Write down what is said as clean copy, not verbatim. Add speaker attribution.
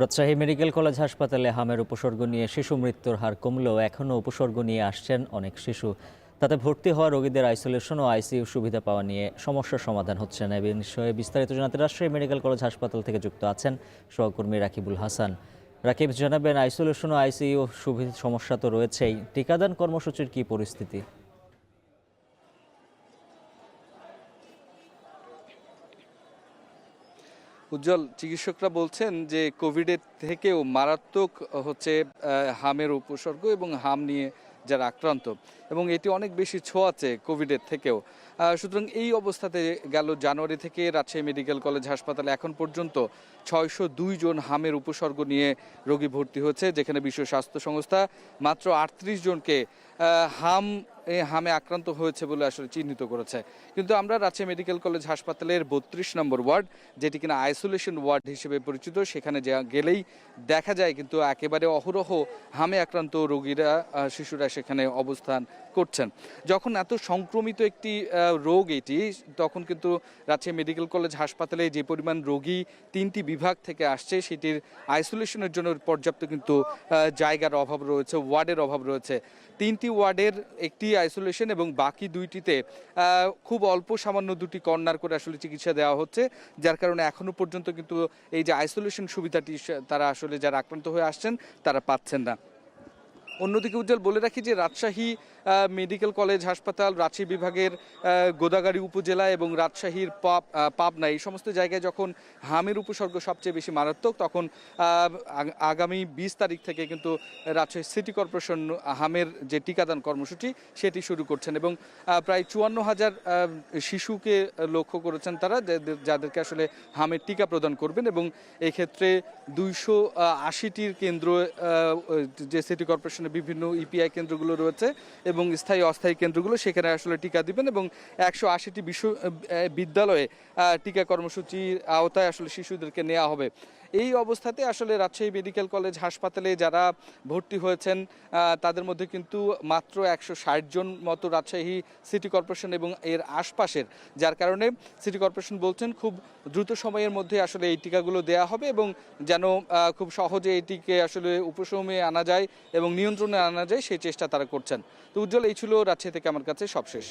Speaker 1: Rajshahi medical college হাসপাতালে হামের উপসর্গ নিয়ে শিশু মৃত্যুর হার কমলেও এখনও উপসর্গ নিয়ে আসছেন অনেক শিশু। তাতে ভর্তি হওয়া রোগীদের আইসোলেশন ও আইসিইউ সুবিধা পাওয়া নিয়ে সমস্যার সমাধান হচ্ছে না। এই বিষয়ে বিস্তারিত জানাতে রাজশাহী মেডিকেল কলেজ হাসপাতাল থেকে যুক্ত আছেন সহকর্মী রাকিবুল হাসান। রাকিব, জানাবেন আইসোলেশন ও আইসিইউ সুবিধা সমস্যা তো রয়েছেই, টিকাদান কর্মসূচির কী পরিস্থিতি?
Speaker 2: উজ্জ্বল, চিকিৎসকরা বলছেন যে কোভিডের থেকেও মারাত্মক হচ্ছে হামের উপসর্গ এবং হাম নিয়ে যারা আক্রান্ত, এবং এটি অনেক বেশি ছোঁয়াচে কোভিডের থেকেও। সুতরাং এই অবস্থাতে গেল জানুয়ারি থেকে রাজশাহী মেডিকেল কলেজ হাসপাতালে এখন পর্যন্ত 602 জন হামের উপসর্গ নিয়ে রোগী ভর্তি হয়েছে, যেখানে বিশ্ব স্বাস্থ্য সংস্থা মাত্র 38 জনকে হামে আক্রান্ত হয়েছে বলে আসলে চিহ্নিত করেছে। কিন্তু আমরা রাজশাহী মেডিকেল কলেজ হাসপাতালের 32 নম্বর ওয়ার্ড, যেটি কিনা আইসোলেশন ওয়ার্ড হিসেবে পরিচিত, সেখানে গেলেই দেখা যায় কিন্তু একেবারে অহরহ হামে আক্রান্ত রোগীরা, শিশুরা সেখানে অবস্থান করছেন। যখন এত সংক্রমিত একটি রোগ এটি, তখন কিন্তু রাজশাহী মেডিকেল কলেজ হাসপাতালে যে পরিমাণ রোগী 3টি বিভাগ থেকে আসছে, সেটির আইসোলেশনের জন্য পর্যাপ্ত কিন্তু জায়গার অভাব রয়েছে, ওয়ার্ডের অভাব রয়েছে। 3টি ওয়ার্ডের একটি আইসোলেশন এবং বাকি 2টিতে খুব অল্প সামান্য 2টি কর্নার করে আসলে চিকিৎসা দেওয়া হচ্ছে, যার কারণে এখনো পর্যন্ত কিন্তু এই যে আইসোলেশন সুবিধাটি তারা আসলে যারা আক্রান্ত হয়ে আসছেন তারা পাচ্ছেন না। অন্যদিকে উজ্জ্বল, বলে রাখি যে রাজশাহী মেডিকেল কলেজ হাসপাতাল, রাজশাহী বিভাগের গোদাগাড়ী উপজেলা এবং রাজশাহীর পাবনা, এই সমস্ত জায়গায় যখন হামের উপসর্গ সবচেয়ে বেশি মারাত্মক, তখন আগামী 20 তারিখ থেকে কিন্তু রাজশাহী সিটি কর্পোরেশন হামের যে টিকাদান কর্মসূচি সেটি শুরু করছেন, এবং প্রায় 54,000 শিশুকে লক্ষ্য করেছেন তারা, যাদেরকে আসলে হামের টিকা প্রদান করবেন। এবং এক্ষেত্রে 280টির কেন্দ্র, যে সিটি কর্পোরেশনের বিভিন্ন ইপিআই কেন্দ্রগুলো রয়েছে এবং স্থায়ী অস্থায়ী কেন্দ্রগুলো, সেখানে আসলে টিকা দিবেন, এবং 180টি বিদ্যালয়ে টিকা কর্মসূচির আওতায় আসলে শিশুদেরকে নেওয়া হবে। এই অবস্থাতে আসলে রাজশাহী মেডিকেল কলেজ হাসপাতালে যারা ভর্তি হয়েছেন তাদের মধ্যে কিন্তু মাত্র 160 জন মতো রাজশাহী সিটি কর্পোরেশন এবং এর আশপাশের, যার কারণে সিটি কর্পোরেশন বলছেন খুব দ্রুত সময়ের মধ্যে আসলে এই টিকাগুলো দেওয়া হবে, এবং যেন খুব সহজে এটিকে আসলে উপশমে আনা যায় এবং নিয়ন্ত্রণে আনা যায়, সেই চেষ্টা তারা করছেন। তো উজ্জ্বল, এই ছিল রাজশাহী থেকে আমার কাছে সবশেষ।